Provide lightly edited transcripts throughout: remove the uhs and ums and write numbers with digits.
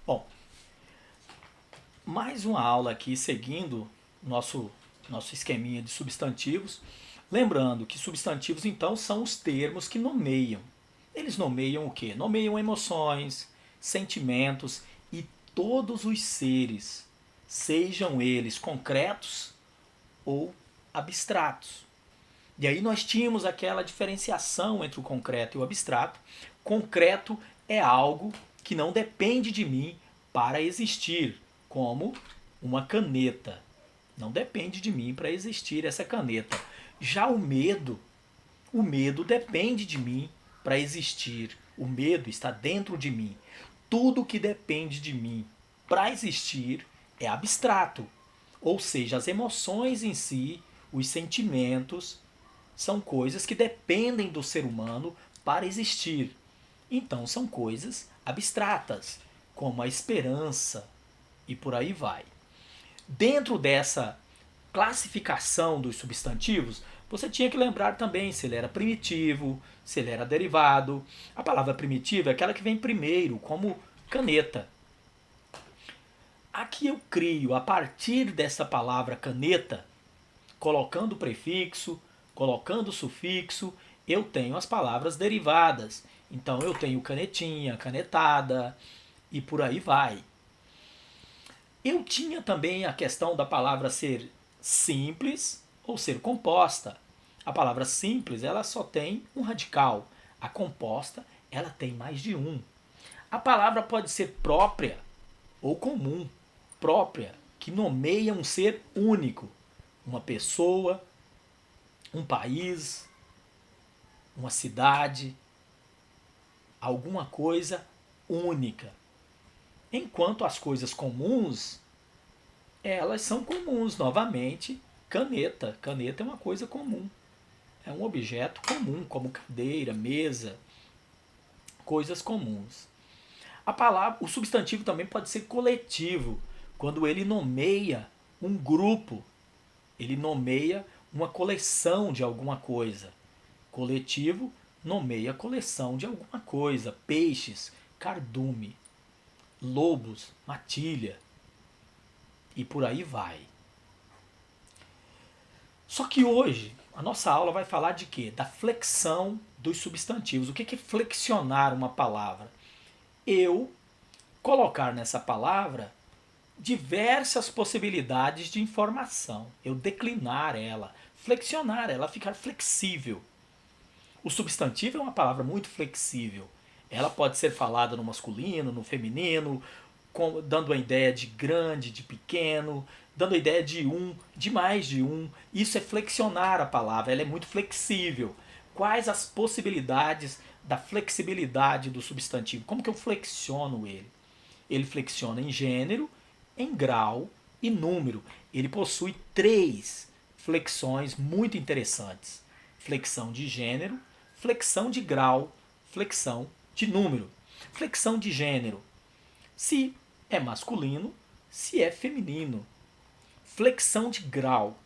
Bom, mais uma aula aqui seguindo nosso esqueminha de substantivos. Lembrando que substantivos então são os termos que nomeiam. Eles nomeiam o quê? Nomeiam emoções, sentimentos e todos os seres, sejam eles concretos ou abstratos. E aí nós tínhamos aquela diferenciação entre o concreto e o abstrato. Concreto é algo que não depende de mim para existir, como uma caneta. Não depende de mim para existir essa caneta. Já o medo depende de mim para existir. O medo está dentro de mim. Tudo que depende de mim para existir é abstrato. Ou seja, as emoções em si, os sentimentos, são coisas que dependem do ser humano para existir. Então são coisas abstratas, como a esperança e por aí vai. Dentro dessa classificação dos substantivos, você tinha que lembrar também se ele era primitivo, se ele era derivado. A palavra primitiva é aquela que vem primeiro, como caneta. Aqui eu crio, a partir dessa palavra caneta, colocando o prefixo, colocando o sufixo, eu tenho as palavras derivadas. Então eu tenho canetinha, canetada e por aí vai. Eu tinha também a questão da palavra ser simples ou ser composta. A palavra simples, ela só tem um radical. A composta, ela tem mais de um. A palavra pode ser própria ou comum. Própria, que nomeia um ser único. Uma pessoa, um país, uma cidade, alguma coisa única. Enquanto as coisas comuns, elas são comuns. Novamente, caneta. Caneta é uma coisa comum. É um objeto comum, como cadeira, mesa, coisas comuns. A palavra, o substantivo também pode ser coletivo, quando ele nomeia um grupo, ele nomeia uma coleção de alguma coisa. Coletivo nomeia coleção de alguma coisa. Peixes, cardume, lobos, matilha e por aí vai. Só que hoje a nossa aula vai falar de quê? Da flexão dos substantivos. O que é flexionar uma palavra? Eu colocar nessa palavra diversas possibilidades de informação. Eu declinar ela, flexionar ela, ficar flexível. O substantivo é uma palavra muito flexível. Ela pode ser falada no masculino, no feminino, dando a ideia de grande, de pequeno, dando a ideia de um, de mais de um. Isso é flexionar a palavra, ela é muito flexível. Quais as possibilidades da flexibilidade do substantivo? Como que eu flexiono ele? Ele flexiona em gênero, em grau e número. Ele possui 3 flexões muito interessantes: flexão de gênero, flexão de grau, flexão de número. Flexão de gênero: se é masculino, se é feminino. Flexão de grau: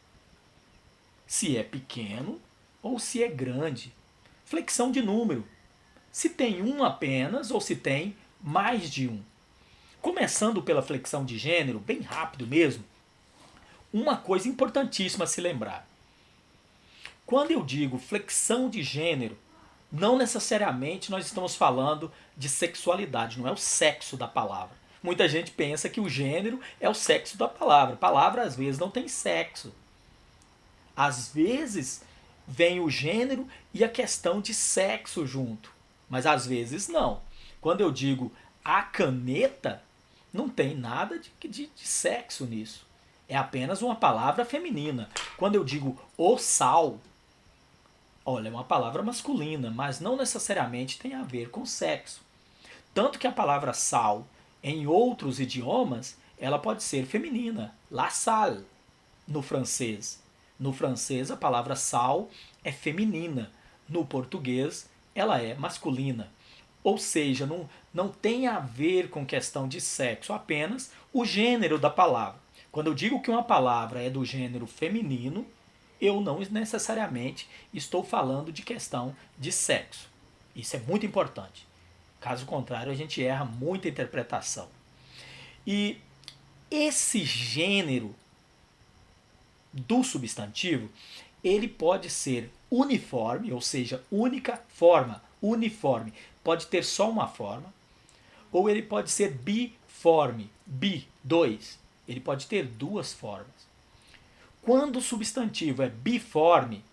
se é pequeno ou se é grande. Flexão de número: se tem um apenas ou se tem mais de um. Começando pela flexão de gênero, bem rápido mesmo, uma coisa importantíssima a se lembrar. Quando eu digo flexão de gênero, não necessariamente nós estamos falando de sexualidade, não é o sexo da palavra. Muita gente pensa que o gênero é o sexo da palavra. A palavra às vezes não tem sexo. Às vezes vem o gênero e a questão de sexo junto, mas às vezes não. Quando eu digo a caneta, não tem nada de sexo nisso. É apenas uma palavra feminina. Quando eu digo o sal, olha, é uma palavra masculina, mas não necessariamente tem a ver com sexo. Tanto que a palavra sal, em outros idiomas, ela pode ser feminina. La salle, no francês. No francês, a palavra sal é feminina. No português, ela é masculina. Ou seja, não tem a ver com questão de sexo, apenas o gênero da palavra. Quando eu digo que uma palavra é do gênero feminino, eu não necessariamente estou falando de questão de sexo. Isso é muito importante. Caso contrário, a gente erra muita interpretação. E esse gênero do substantivo, ele pode ser uniforme, ou seja, única forma, uniforme. Pode ter só uma forma, ou ele pode ser biforme, dois. Ele pode ter duas formas. Quando o substantivo é biforme,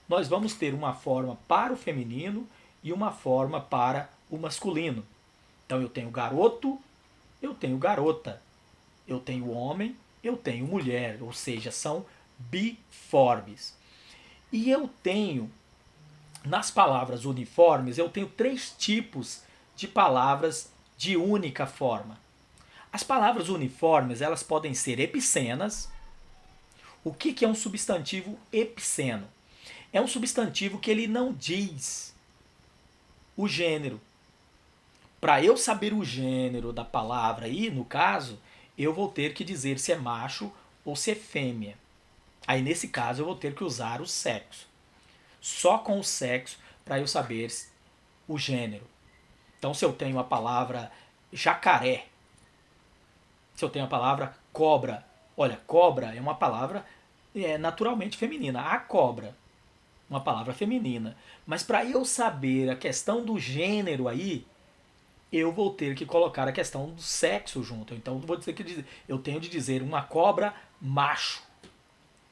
nós vamos ter uma forma para o feminino e uma forma para o masculino. Então eu tenho garoto, eu tenho garota. Eu tenho homem, eu tenho mulher, ou seja, são biformes. E eu tenho, nas palavras uniformes, eu tenho três tipos de palavras de única forma. As palavras uniformes, elas podem ser epicenas. O que é um substantivo epiceno? É um substantivo que ele não diz o gênero. Para eu saber o gênero da palavra aí, no caso, eu vou ter que dizer se é macho ou se é fêmea. Aí nesse caso eu vou ter que usar o sexo. Só com o sexo para eu saber o gênero. Então se eu tenho a palavra jacaré, se eu tenho a palavra cobra, olha, cobra é uma palavra naturalmente feminina. A cobra, uma palavra feminina. Mas para eu saber a questão do gênero aí, eu vou ter que colocar a questão do sexo junto. Então eu vou dizer que eu tenho de dizer uma cobra macho,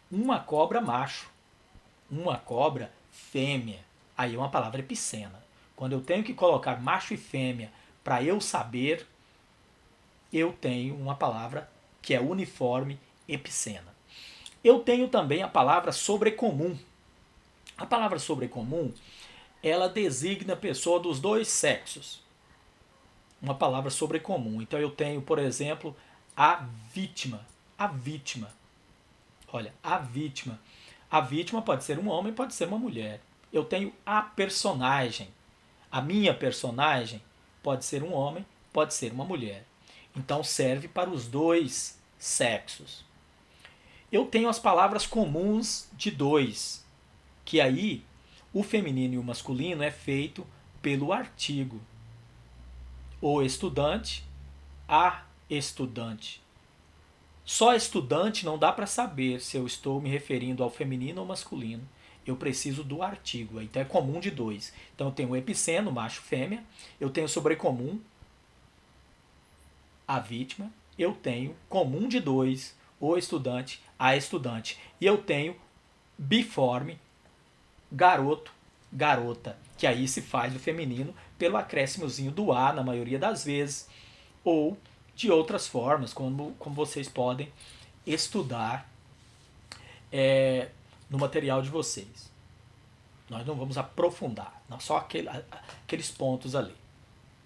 uma cobra macho, uma cobra fêmea. Aí é uma palavra epicena. Quando eu tenho que colocar macho e fêmea para eu saber, eu tenho uma palavra que é uniforme epicena. Eu tenho também a palavra sobrecomum. A palavra sobrecomum, ela designa a pessoa dos dois sexos. Uma palavra sobrecomum. Então eu tenho, por exemplo, a vítima. A vítima. Olha, a vítima. A vítima pode ser um homem, pode ser uma mulher. Eu tenho a personagem. A minha personagem pode ser um homem, pode ser uma mulher. Então serve para os dois sexos. Eu tenho as palavras comuns de dois, que aí o feminino e o masculino é feito pelo artigo. O estudante, a estudante. Só estudante não dá para saber se eu estou me referindo ao feminino ou masculino. Eu preciso do artigo. Então é comum de dois. Então eu tenho o epiceno, macho, fêmea. Eu tenho sobrecomum, a vítima. Eu tenho comum de dois, o estudante, a estudante. E eu tenho biforme, garoto, garota. Que aí se faz o feminino pelo acréscimozinho do A na maioria das vezes. Ou de outras formas, como vocês podem estudar no material de vocês. Nós não vamos aprofundar, não só aqueles pontos ali.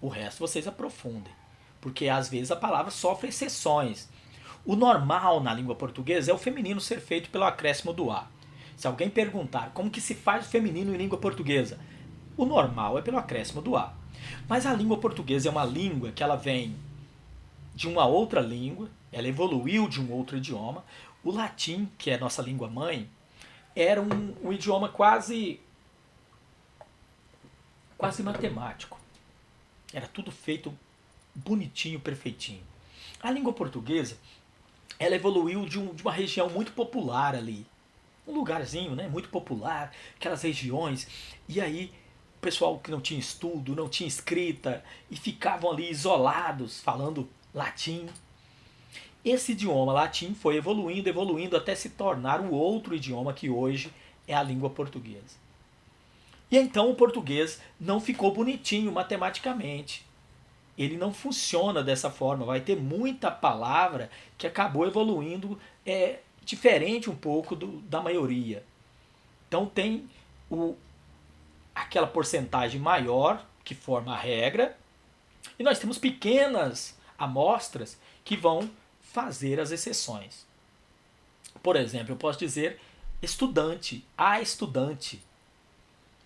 O resto vocês aprofundem, porque às vezes a palavra sofre exceções. O normal na língua portuguesa é o feminino ser feito pelo acréscimo do A. Se alguém perguntar como que se faz o feminino em língua portuguesa, o normal é pelo acréscimo do A. Mas a língua portuguesa é uma língua que ela vem de uma outra língua, ela evoluiu de um outro idioma. O latim, que é a nossa língua mãe, era um idioma quase matemático. Era tudo feito bonitinho, perfeitinho. A língua portuguesa, ela evoluiu de uma região muito popular ali. Um lugarzinho, né, muito popular, aquelas regiões. E aí, o pessoal que não tinha estudo, não tinha escrita, e ficavam ali isolados, falando latim. Esse idioma latim foi evoluindo, evoluindo até se tornar o outro idioma que hoje é a língua portuguesa. E então o português não ficou bonitinho matematicamente. Ele não funciona dessa forma. Vai ter muita palavra que acabou evoluindo diferente um pouco da maioria. Então tem aquela porcentagem maior que forma a regra, e nós temos pequenas amostras que vão fazer as exceções. Por exemplo, eu posso dizer estudante, a estudante.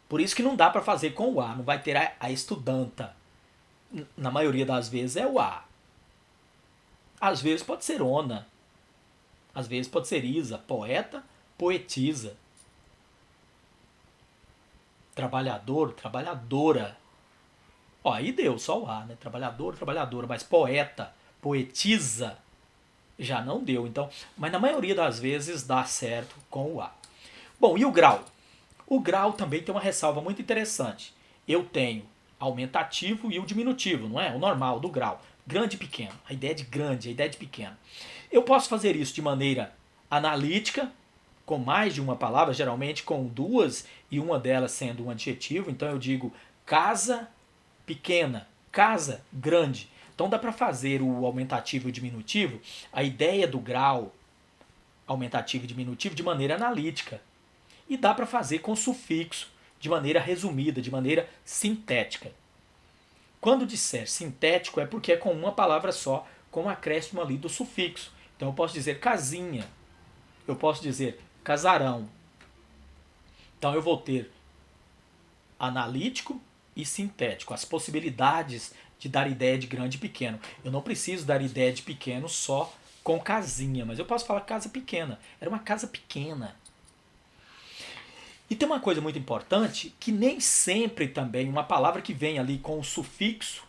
Por isso que não dá para fazer com o A, não vai ter a estudanta. Na maioria das vezes é o A. Às vezes pode ser ona. Às vezes pode ser isa, poeta, poetisa. Trabalhador, trabalhadora. Ó, aí deu só o A, né? Trabalhador, trabalhadora, mas poeta, poetiza, já não deu. Então, mas na maioria das vezes dá certo com o A. Bom, e o grau? O grau também tem uma ressalva muito interessante. Eu tenho aumentativo e o diminutivo, não é? O normal do grau. Grande e pequeno. A ideia de grande, a ideia de pequeno. Eu posso fazer isso de maneira analítica, com mais de uma palavra, geralmente com duas e uma delas sendo um adjetivo. Então eu digo casa pequena, casa grande. Então dá para fazer o aumentativo e o diminutivo, a ideia do grau aumentativo e diminutivo de maneira analítica. E dá para fazer com sufixo, de maneira resumida, de maneira sintética. Quando disser sintético é porque é com uma palavra só, com o acréscimo ali do sufixo. Então eu posso dizer casinha, eu posso dizer casarão. Então eu vou ter analítico e sintético, as possibilidades de dar ideia de grande e pequeno. Eu não preciso dar ideia de pequeno só com casinha, mas eu posso falar casa pequena. Era uma casa pequena. E tem uma coisa muito importante, que nem sempre também uma palavra que vem ali com o sufixo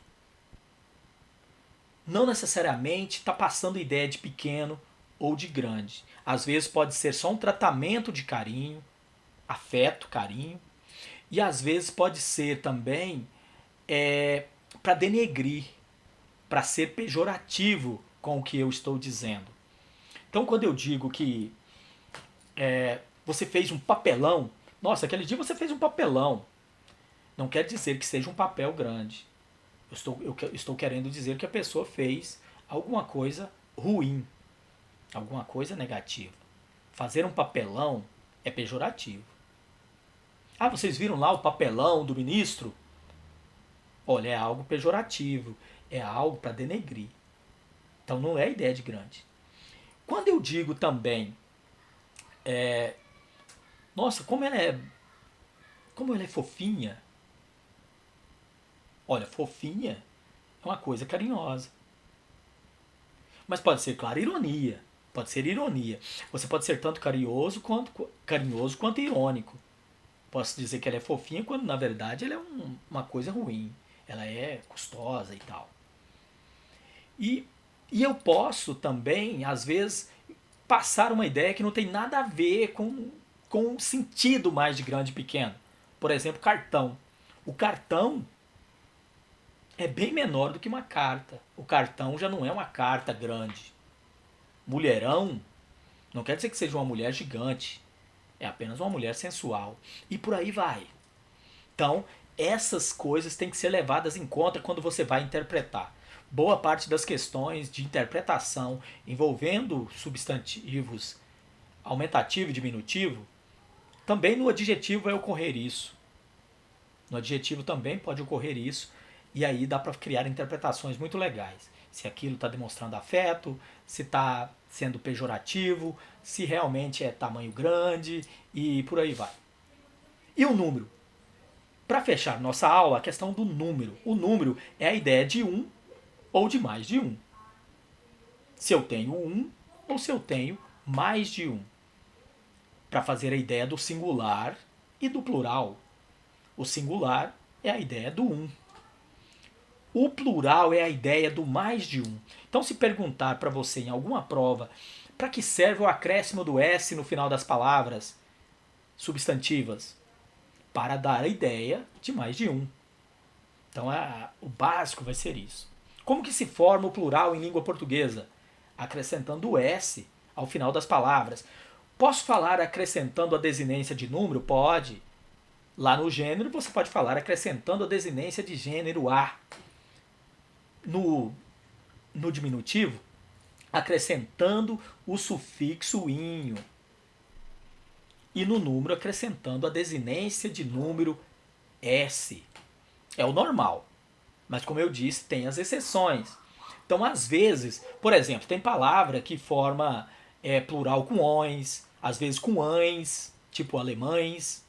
não necessariamente está passando ideia de pequeno ou de grande. Às vezes pode ser só um tratamento de carinho, afeto, carinho, e às vezes pode ser também para denegrir, para ser pejorativo com o que eu estou dizendo. Então quando eu digo que você fez um papelão, nossa, aquele dia você fez um papelão, não quer dizer que seja um papel grande. Eu estou querendo dizer que a pessoa fez alguma coisa ruim, alguma coisa negativa. Fazer um papelão é pejorativo. Ah, vocês viram lá o papelão do ministro? Olha, é algo pejorativo, é algo para denegrir. Então não é ideia de grande. Quando eu digo também, nossa, como ela é fofinha. Olha, fofinha é uma coisa carinhosa. Mas pode ser, claro, ironia. Pode ser ironia. Você pode ser tanto carinhoso quanto irônico. Posso dizer que ela é fofinha quando na verdade ela é uma coisa ruim. Ela é custosa e tal. E eu posso também, às vezes, passar uma ideia que não tem nada a ver com um sentido mais de grande e pequeno. Por exemplo, cartão. O cartão é bem menor do que uma carta. O cartão já não é uma carta grande. Mulherão não quer dizer que seja uma mulher gigante. É apenas uma mulher sensual. E por aí vai. Então, essas coisas têm que ser levadas em conta quando você vai interpretar. Boa parte das questões de interpretação envolvendo substantivos aumentativo e diminutivo, também no adjetivo vai ocorrer isso. No adjetivo também pode ocorrer isso. E aí dá para criar interpretações muito legais. Se aquilo está demonstrando afeto, se está sendo pejorativo, se realmente é tamanho grande e por aí vai. E o número? Para fechar nossa aula, a questão do número. O número é a ideia de um ou de mais de um. Se eu tenho um ou se eu tenho mais de um. Para fazer a ideia do singular e do plural. O singular é a ideia do um. O plural é a ideia do mais de um. Então, se perguntar para você em alguma prova para que serve o acréscimo do S no final das palavras substantivas, para dar a ideia de mais de um. Então, o básico vai ser isso. Como que se forma o plural em língua portuguesa? Acrescentando o S ao final das palavras. Posso falar acrescentando a desinência de número? Pode. Lá no gênero, você pode falar acrescentando a desinência de gênero a. No diminutivo, acrescentando o sufixo inho. E no número, acrescentando a desinência de número S. É o normal. Mas como eu disse, tem as exceções. Então, às vezes, por exemplo, tem palavra que forma plural com ões, às vezes com ães, tipo alemães,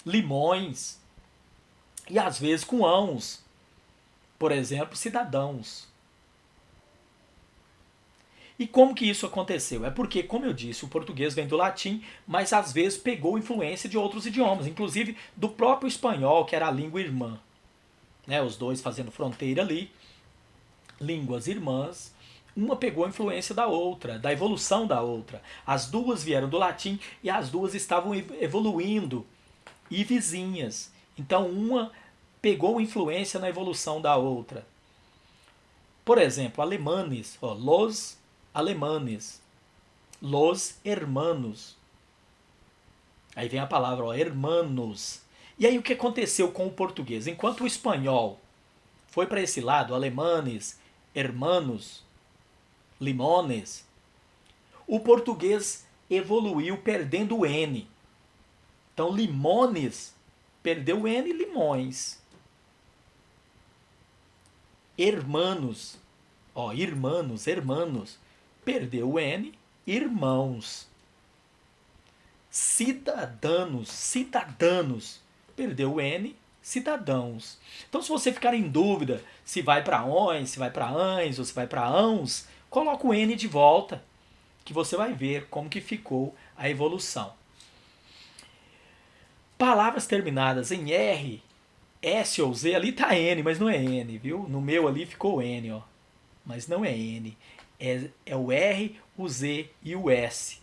limões, e às vezes com ãos, por exemplo, cidadãos. E como que isso aconteceu? É porque, como eu disse, o português vem do latim, mas às vezes pegou influência de outros idiomas, inclusive do próprio espanhol, que era a língua irmã. Os dois fazendo fronteira ali. línguas irmãs, uma pegou a influência da outra, da evolução da outra. As duas vieram do latim e as duas estavam evoluindo e vizinhas. Então uma pegou influência na evolução da outra. Por exemplo, alemanes, ó, los alemanes, los hermanos. Aí vem a palavra, ó, hermanos. E aí o que aconteceu com o português? Enquanto o espanhol foi para esse lado, alemanes, hermanos, limones, o português evoluiu perdendo o N. Então, limones perdeu o N, limões. Hermanos, ó, irmãos, hermanos, perdeu o N, irmãos. Cidadanos, cidadanos, perdeu o N, cidadãos. Então, se você ficar em dúvida se vai para ons, se vai para ans ou se vai para ãos, coloca o N de volta, que você vai ver como que ficou a evolução. Palavras terminadas em R, S ou Z, ali tá N, mas não é N, viu? No meu ali ficou N, ó. Mas não é N. É o R, o Z e o S.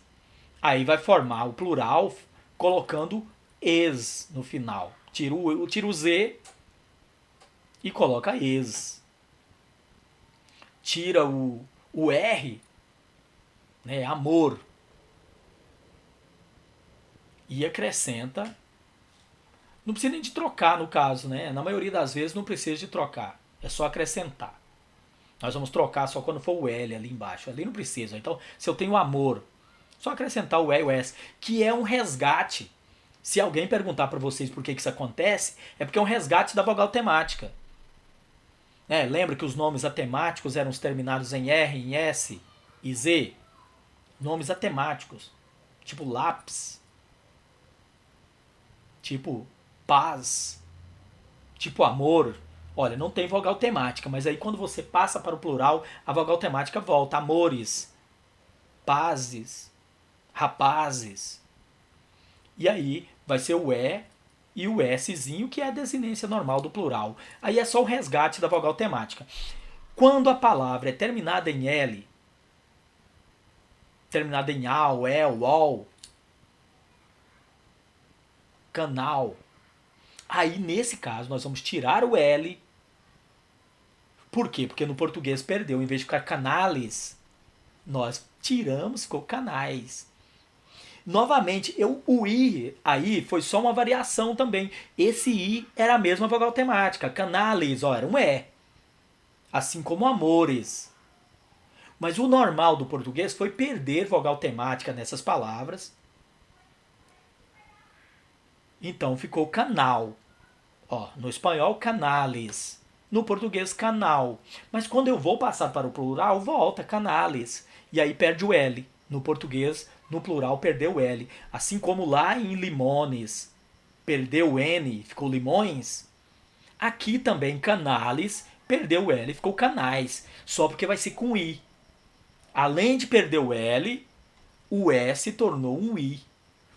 Aí vai formar o plural colocando es no final. Tira o Z e coloca es. Tira o R, né, amor. E acrescenta. Não precisa nem de trocar no caso, né? Na maioria das vezes não precisa de trocar. É só acrescentar. Nós vamos trocar só quando for o L ali embaixo. Ali não precisa. Então, se eu tenho amor, só acrescentar o E e o S, que é um resgate. Se alguém perguntar para vocês por que isso acontece, é porque é um resgate da vogal temática. Lembra que os nomes atemáticos eram os terminados em R, em S e Z? Nomes atemáticos. Tipo lápis. Tipo paz. Tipo amor. Olha, não tem vogal temática, mas aí quando você passa para o plural, a vogal temática volta. Amores, pazes, rapazes. E aí vai ser o e o Szinho, que é a desinência normal do plural. Aí é só o resgate da vogal temática. Quando a palavra é terminada em L, terminada em al, el, ol, canal, aí nesse caso nós vamos tirar o L. Por quê? Porque no português perdeu. Em vez de ficar canales, nós tiramos, ficou canais. Novamente, o I aí foi só uma variação também. Esse I era a mesma vogal temática. Canales, ó, era um E. Assim como amores. Mas o normal do português foi perder vogal temática nessas palavras. Então ficou canal. Ó, no espanhol, canales. No português, canal. Mas quando eu vou passar para o plural, volta, canales. E aí perde o L. No português, no plural, perdeu o L. Assim como lá em limones, perdeu o N, ficou limões. Aqui também, canales, perdeu o L, ficou canais. Só porque vai ser com I. Além de perder o L, o S se tornou um I.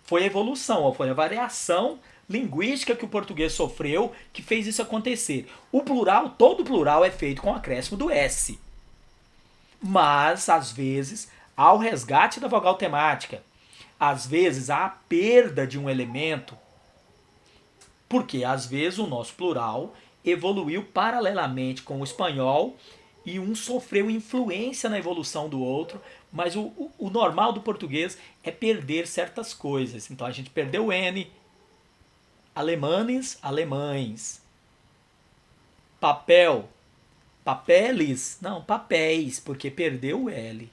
Foi a evolução, foi a variação linguística que o português sofreu que fez isso acontecer. O plural, todo plural é feito com o acréscimo do S. Mas, às vezes, há o resgate da vogal temática. Às vezes, há a perda de um elemento. Porque, às vezes, o nosso plural evoluiu paralelamente com o espanhol e um sofreu influência na evolução do outro, mas o normal do português é perder certas coisas. Então, a gente perdeu o N, alemanes, alemães. Papel, papeles, não, papéis, porque perdeu o L.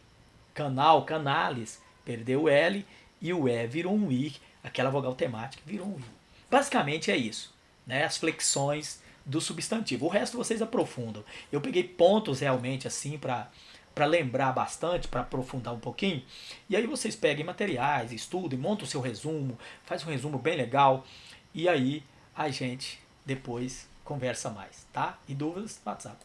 Canal, canales, perdeu o L e o E virou um I. Aquela vogal temática virou um I. Basicamente é isso, né? As flexões do substantivo. O resto vocês aprofundam. Eu peguei pontos realmente assim para lembrar bastante, para aprofundar um pouquinho. E aí vocês peguem materiais, estudem, montam o seu resumo, faz um resumo bem legal. E aí a gente depois conversa mais, tá? E dúvidas, WhatsApp.